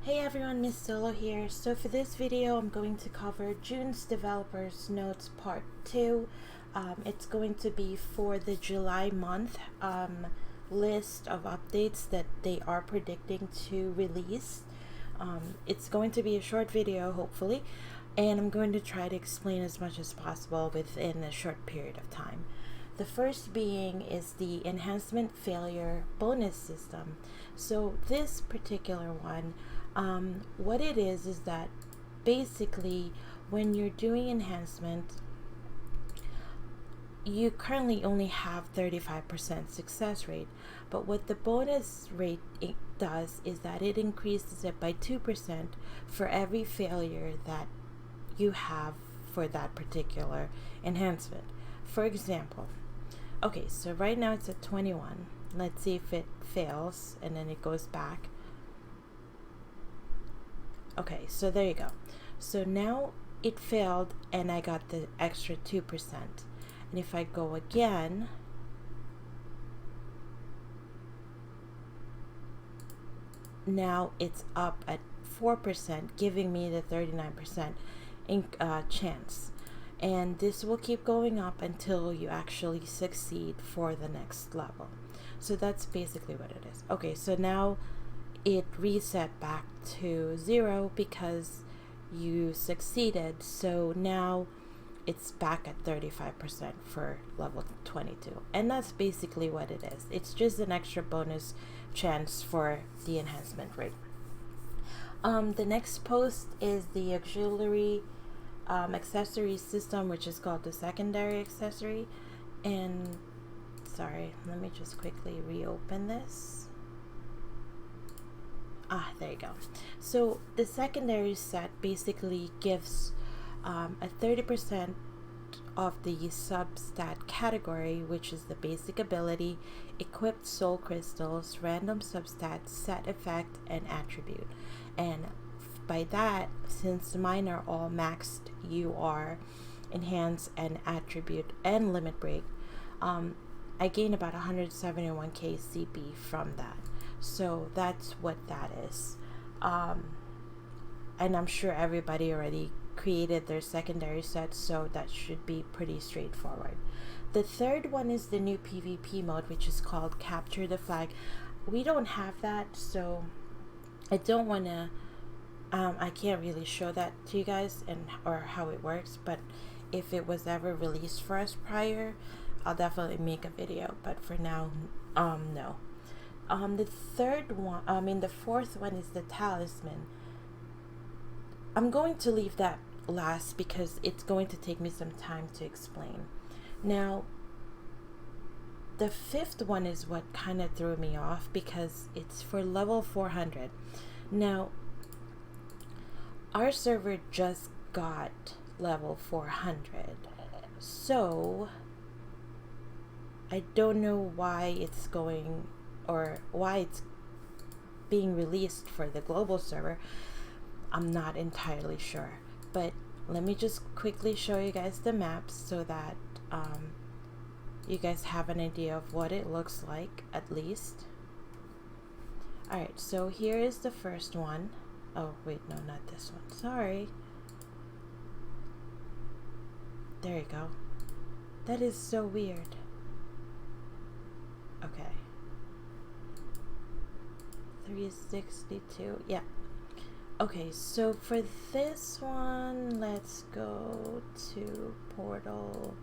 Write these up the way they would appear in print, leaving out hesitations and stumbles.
Hey everyone, Miss Solo here. So for this video, I'm going to cover June's Developers Notes Part 2. It's going to be for the July month list of updates that they are predicting to release. It's going to be a short video, hopefully, and I'm going to try to explain as much as possible within a short period of time. The first being is the enhancement failure bonus system. So this particular one, what it is that basically when you're doing enhancement, you currently only have 35% success rate, but what the bonus rate does is that it increases it by 2% for every failure that you have for that particular enhancement. For example, okay, so right now it's at 21. Let's see if it fails and then it goes back. Okay, so there you go. So now it failed and I got the extra 2%. And if I go again, now it's up at 4%, giving me the 39% chance. And this will keep going up until you actually succeed for the next level. So that's basically what it is. Okay, so now it reset back to 0 because you succeeded. So now it's back at 35% for level 22. And that's basically what it is. It's just an extra bonus chance for the enhancement rate. The next post is the auxiliary accessory system, which is called the secondary accessory. And sorry, let me just quickly reopen this. There you go. So the secondary set basically gives a 30% of the substat category, which is the basic ability, equipped soul crystals, random substat, set effect, and attribute. And by that, since mine are all maxed UR, enhance, and attribute, and limit break, I gain about 171k CP from that. So that's what that is. And I'm sure everybody already created their secondary sets, so that should be pretty straightforward. The third one is the new PvP mode, which is called Capture the Flag. We don't have that, so I don't want to I can't really show that to you guys or how it works, but if it was ever released for us prior, I'll definitely make a video, but for now, no. The fourth one is the Talisman. I'm going to leave that last because it's going to take me some time to explain. Now, the fifth one is what kind of threw me off because it's for level 400. Now, our server just got level 400, so I don't know why it's going or why it's being released for the global server. I'm not entirely sure, but let me just quickly show you guys the maps so that you guys have an idea of what it looks like at least. Alright, so here is the first one. Oh wait, no, not this one, sorry. There you go. That is so weird. Okay. 362, yeah. Okay, so for this one, let's go to Portal.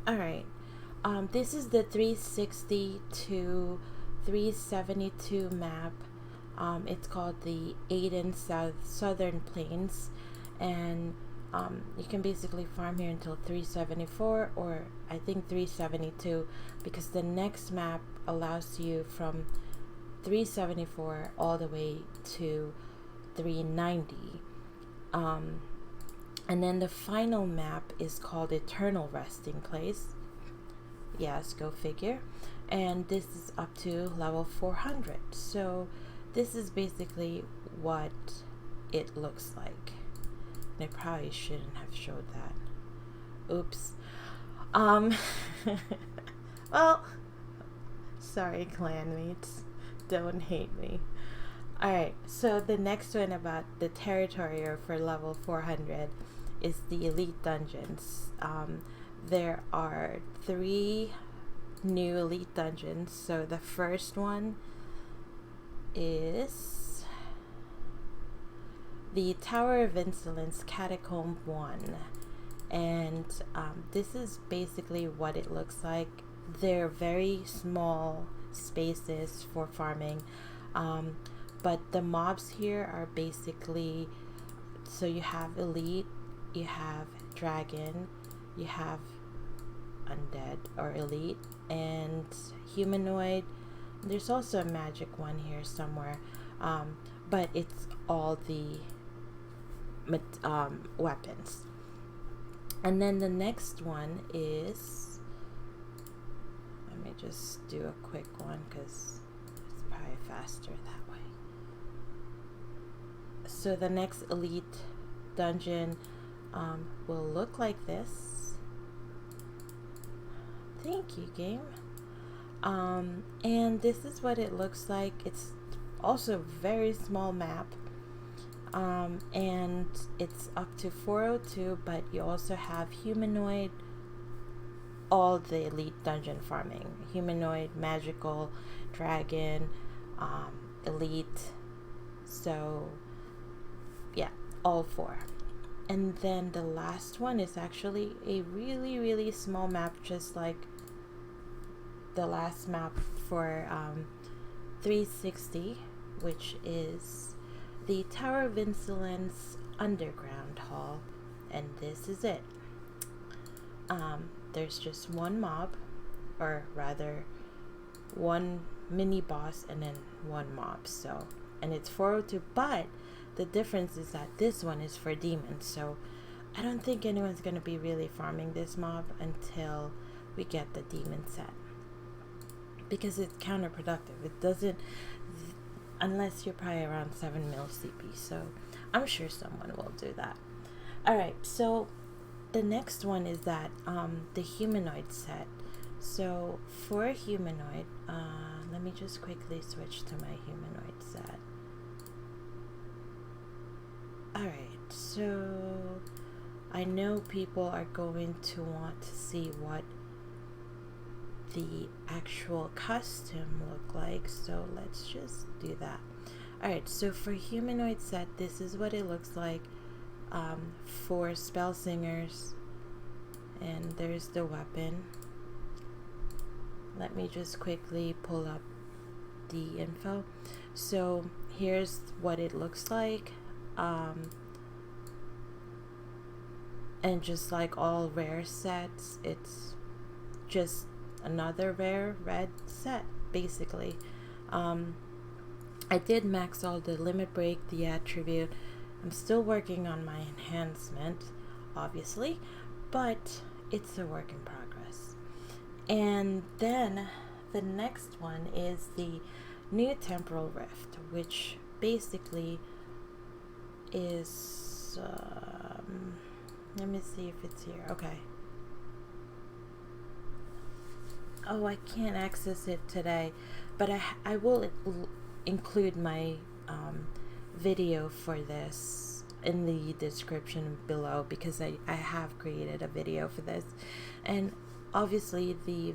Alright, this is the 360 to 372 map. It's called the Aiden Southern Plains, and you can basically farm here until 374, or I think 372, because the next map allows you from 374 all the way to 390. And then the final map is called Eternal Resting Place. Yes, go figure. And this is up to level 400. So this is basically what it looks like. And I probably shouldn't have showed that. Oops. Well, sorry, clanmates. Don't hate me. Alright, so the next one about the territory or for level 400 is the elite dungeons. There are 3 new elite dungeons. So the first one is the Tower of Insolence Catacomb 1. And this is basically what it looks like. They're very small spaces for farming. But the mobs here are basically, so you have elite, you have dragon, you have undead or elite, and humanoid. There's also a magic one here somewhere, but it's all the weapons. And then the next one is, let me just do a quick one because it's probably faster that way. So the next elite dungeon will look like this. Thank you, game. And this is what it looks like. It's also a very small map. And it's up to 402, but you also have humanoid, all the elite dungeon farming. Humanoid, magical, dragon, elite. So yeah, all 4. And then the last one is actually a really, really small map, just like the last map for 360, which is the Tower of Insolence Underground Hall. And this is it. There's just one mob, or rather one mini boss and then one mob. So, and it's 402, but the difference is that this one is for demons. So I don't think anyone's going to be really farming this mob until we get the demon set, because it's counterproductive. It doesn't, unless you're probably around 7 mil CP. So I'm sure someone will do that. Alright, so the next one is that the humanoid set. So for a humanoid, let me just quickly switch to my humanoid set. Alright, so I know people are going to want to see what the actual costume look like, so let's just do that. Alright, so for humanoid set, this is what it looks like for spell singers, and there's the weapon. Let me just quickly pull up the info. So here's what it looks like, and just like all rare sets, it's just another rare red set basically. I did max all the limit break, the attribute. I'm still working on my enhancement, obviously, but it's a work in progress. And then the next one is the new Temporal Rift, which basically is let me see if it's here. Okay. Oh, I can't access it today, but I will include my video for this in the description below, because I have created a video for this. And obviously the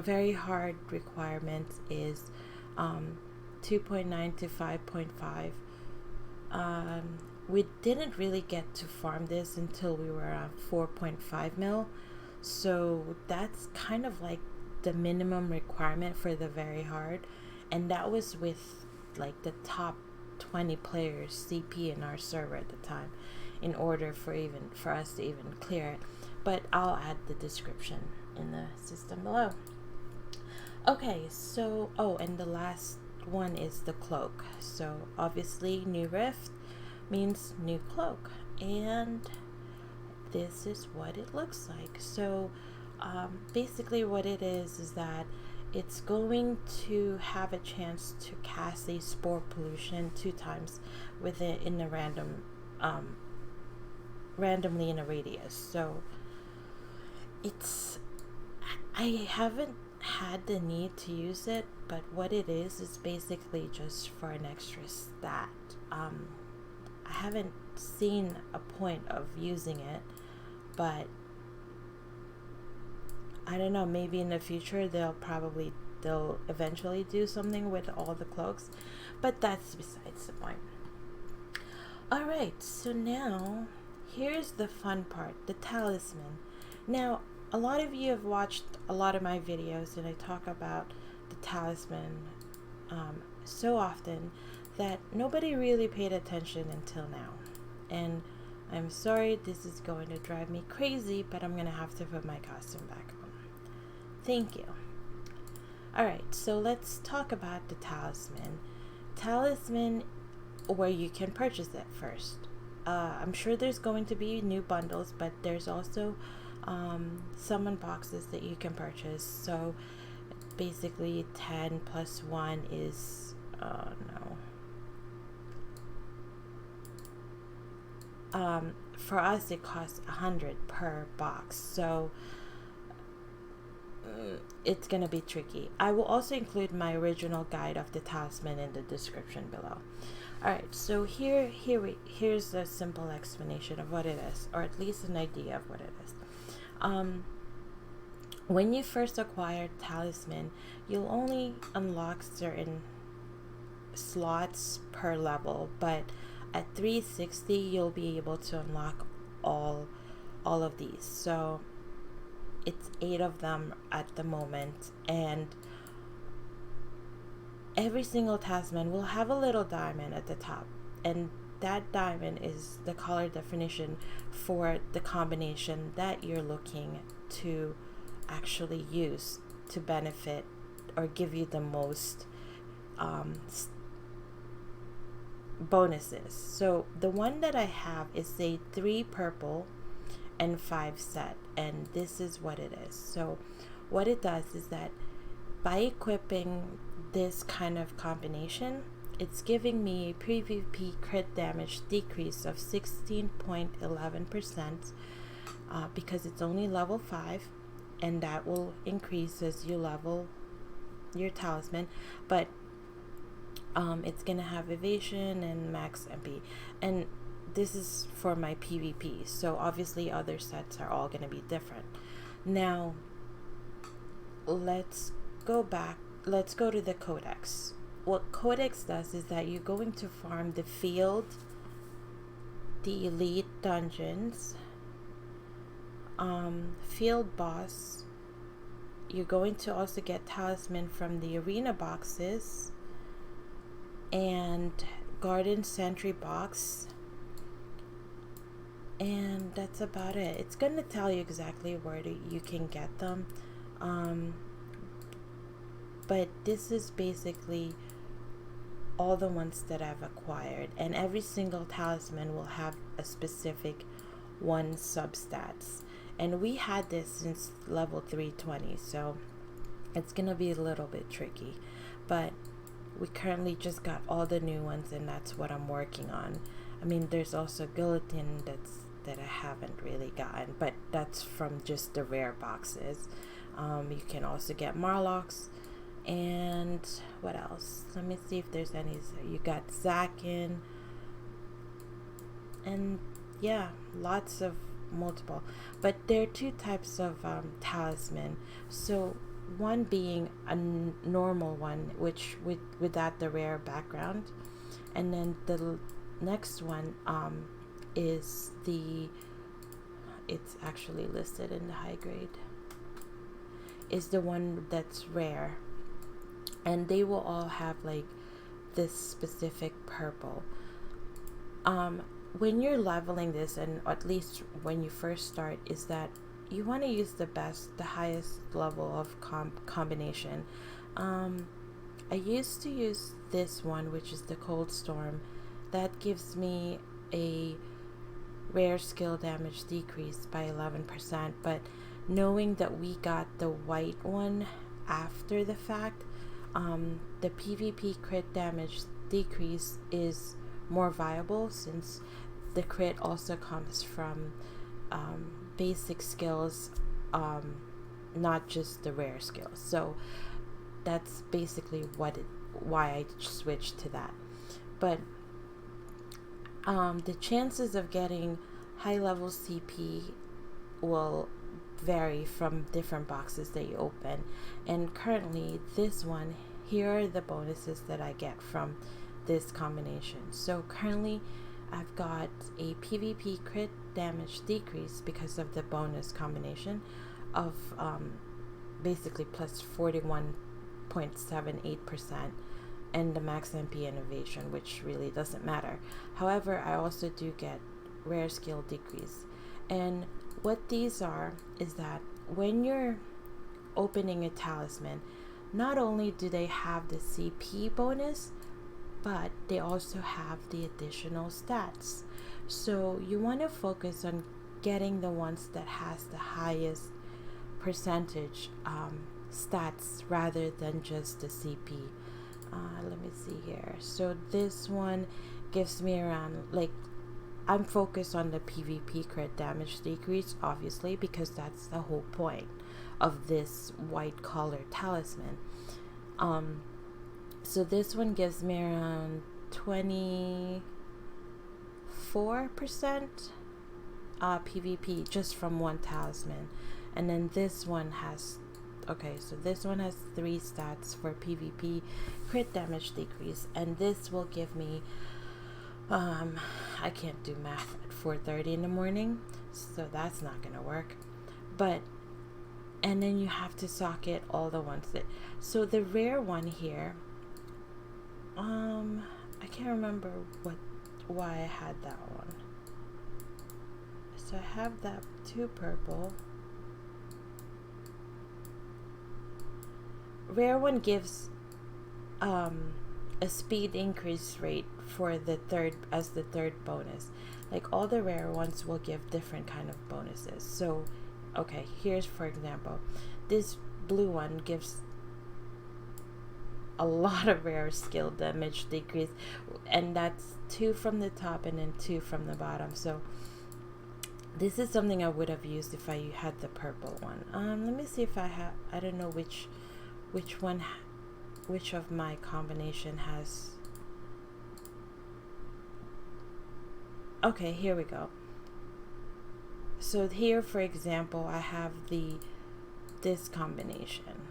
very hard requirement is 2.9 to 5.5. We didn't really get to farm this until we were at 4.5 mil, so that's kind of like the minimum requirement for the very hard, and that was with like the top 20 players CP in our server at the time, in order for us to even clear it. But I'll add the description in the system below. Okay, so and the last one is the cloak. So obviously new rift means new cloak, and this is what it looks like. So basically what it is that it's going to have a chance to cast a spore pollution 2 times in a randomly in a radius. So I haven't had the need to use it, but what it is basically just for an extra stat. I haven't seen a point of using it, but I don't know, maybe in the future they'll eventually do something with all the cloaks, but that's besides the point. Alright, so now here's the fun part, the talisman. Now, a lot of you have watched a lot of my videos, and I talk about the talisman so often that nobody really paid attention until now. And I'm sorry, this is going to drive me crazy, but I'm going to have to put my costume back on. Thank you. Alright, so let's talk about the talisman. Talisman, where you can purchase it first. I'm sure there's going to be new bundles, but there's also summon boxes that you can purchase. So basically 10 plus 1 is for us it costs 100 per box, so it's gonna be tricky. I will also include my original guide of the talisman in the description below. Alright, so here's a simple explanation of what it is, or at least an idea of what it is. When you first acquire Talisman, you'll only unlock certain slots per level, but at 360 you'll be able to unlock all of these. So it's 8 of them at the moment, and every single Talisman will have a little diamond at the top, and that diamond is the color definition for the combination that you're looking to actually use to benefit or give you the most bonuses. So the one that I have is a 3 purple and 5 set, and this is what it is. So what it does is that by equipping this kind of combination, it's giving me a PvP crit damage decrease of 16.11% because it's only level 5, and that will increase as you level your talisman. But it's gonna have evasion and max MP, and this is for my PvP, so obviously other sets are all gonna be different. Now let's go to the Codex. What Codex does is that you're going to farm the field, the elite dungeons, field boss. You're going to also get talisman from the arena boxes and garden sentry box, and that's about it. It's going to tell you exactly where you can get them, but this is basically all the ones that I've acquired, and every single talisman will have a specific one substats, and we had this since level 320, so it's gonna be a little bit tricky, but we currently just got all the new ones, and that's what I'm working on. I mean, there's also Guillotine that I haven't really gotten, but that's from just the rare boxes. You can also get Marlocks, and what else? Let me see if there's any. You got Zakin, and yeah, lots of multiple. But there are 2 types of talisman. So one being a normal one, which without the rare background, and then the next one is it's actually listed in the high grade, is the one that's rare, and they will all have like this specific purple. When you're leveling this, and at least when you first start, is that you want to use the highest level of combination. I used to use this one, which is the Cold Storm. That gives me a rare skill damage decrease by 11%, but knowing that we got the white one after the fact, the PvP crit damage decrease is more viable, since the crit also comes from basic skills not just the rare skill. So that's basically why I switched to that. But the chances of getting high level CP will vary from different boxes that you open. And currently, this one, here are the bonuses that I get from this combination. So currently, I've got a PvP crit damage decrease because of the bonus combination of basically plus 41.78%, and the max MP innovation, which really doesn't matter. However, I also do get rare skill decrease. And what these are is that when you're opening a talisman, not only do they have the CP bonus, but they also have the additional stats. So you want to focus on getting the ones that has the highest percentage stats rather than just the CP. Let me see here. So this one gives me around, like, I'm focused on the PvP crit damage decrease, obviously, because that's the whole point of this white collar talisman. So this one gives me around 24% PvP just from one talisman. And then this one has, okay, so this one has 3 stats for PvP crit damage decrease, and this will give me I can't do math at 4:30 in the morning, so that's not gonna work. But and then you have to socket all the ones that, so the rare one here, I can't remember why I had that one. So I have that 2 purple. Rare one gives a speed increase rate for the third bonus. Like, all the rare ones will give different kind of bonuses. So okay, here's for example, this blue one gives a lot of rare skill damage decrease, and that's 2 from the top and then 2 from the bottom. So this is something I would have used if I had the purple one. Let me see if I have, I don't know which of my combination has. Okay, here we go. So here, for example, I have this combination,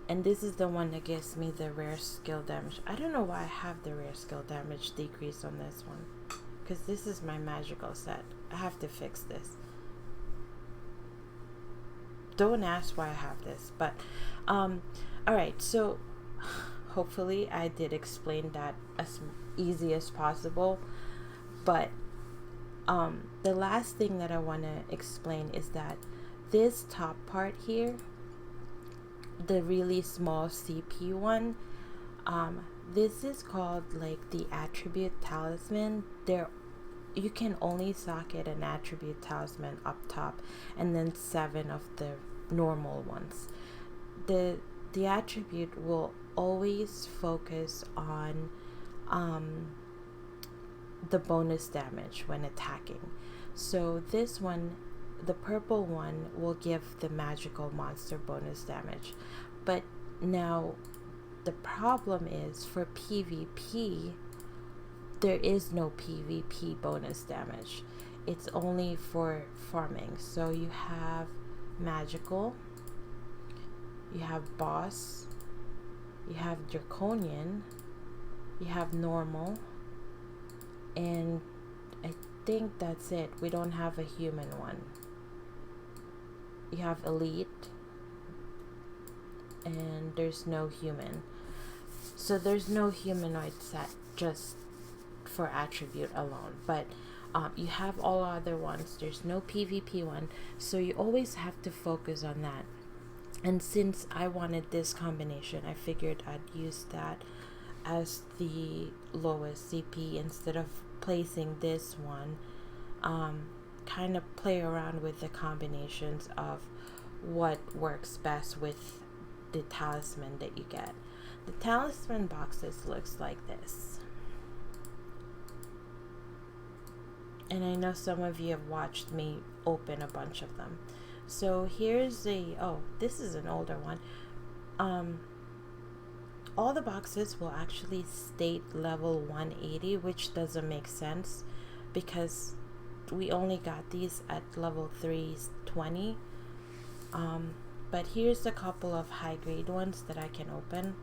and this is the one that gives me the rare skill damage. I don't know why I have the rare skill damage decrease on this one, because this is my magical set. I have to fix this. Don't ask why I have this, but alright, so hopefully I did explain that as easy as possible. But the last thing that I want to explain is that this top part here, the really small CP one, this is called like the attribute talisman. You can only socket an attribute talisman up top, and then 7 of the normal ones. The attribute will always focus on the bonus damage when attacking. So this one, the purple one, will give the magical monster bonus damage. But now the problem is, for PvP, there is no PvP bonus damage. It's only for farming. So you have magical, you have boss, you have draconian, you have normal, and I think that's it. We don't have a human one. You have elite, and there's no human. So there's no humanoid set just for attribute alone. But you have all other ones. There's no PvP one, so you always have to focus on that. And since I wanted this combination, I figured I'd use that as the lowest CP instead of placing this one. Kind of play around with the combinations of what works best with the talisman that you get. The talisman boxes looks like this, and I know some of you have watched me open a bunch of them. So here's this is an older one. All the boxes will actually state level 180, which doesn't make sense because we only got these at level 320. But here's a couple of high grade ones that I can open.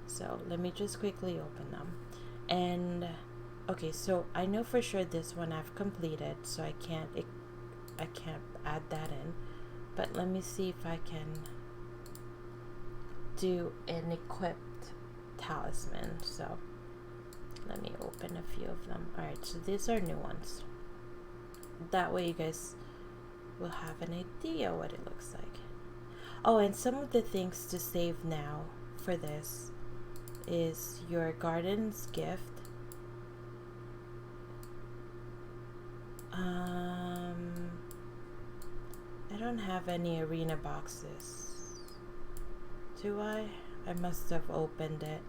So let me just quickly open them. And okay, so I know for sure this one I've completed, so I can't add that in. But let me see if I can do an equipped talisman. So let me open a few of them. Alright, so these are new ones. That way you guys will have an idea what it looks like. Oh, and some of the things to save now for this is your garden's gift. I don't have any arena boxes. Do I? I must have opened it.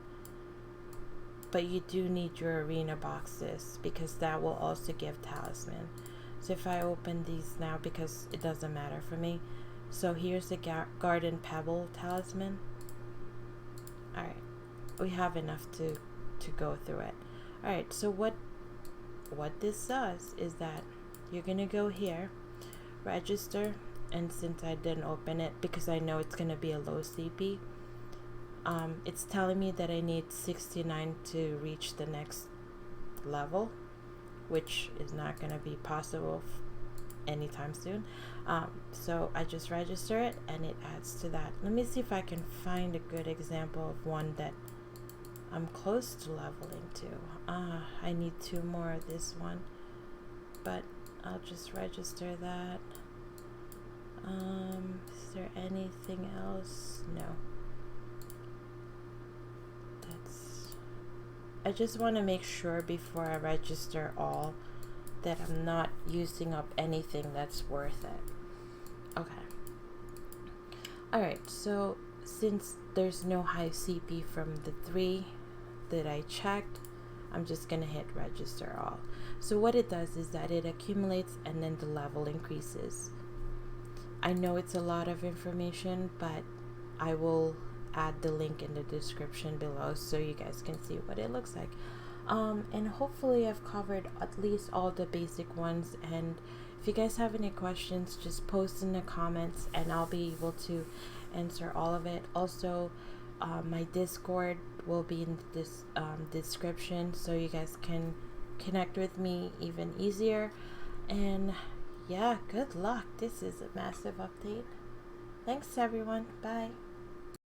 But you do need your arena boxes because that will also give talisman. So if I open these now, because it doesn't matter for me. So here's the garden pebble talisman. Alright, we have enough to go through it. Alright, so what this does is that you're gonna go here, register, and since I didn't open it because I know it's gonna be a low CP, it's telling me that I need 69 to reach the next level, which is not gonna be possible anytime soon. So I just register it and it adds to that. Let me see if I can find a good example of one that I'm close to leveling to. I need 2 more of this one, but I'll just register that. Is there anything else? No. I just want to make sure before I register all that I'm not using up anything that's worth it. Okay. Alright, so since there's no high CP from the 3 that I checked, I'm just gonna hit register all. So what it does is that it accumulates and then the level increases. I know it's a lot of information, but I will add the link in the description below so you guys can see what it looks like. And hopefully I've covered at least all the basic ones, and if you guys have any questions, just post in the comments and I'll be able to answer all of it. Also, my Discord will be in this description so you guys can connect with me even easier. And yeah, good luck. This is a massive update. Thanks everyone. Bye.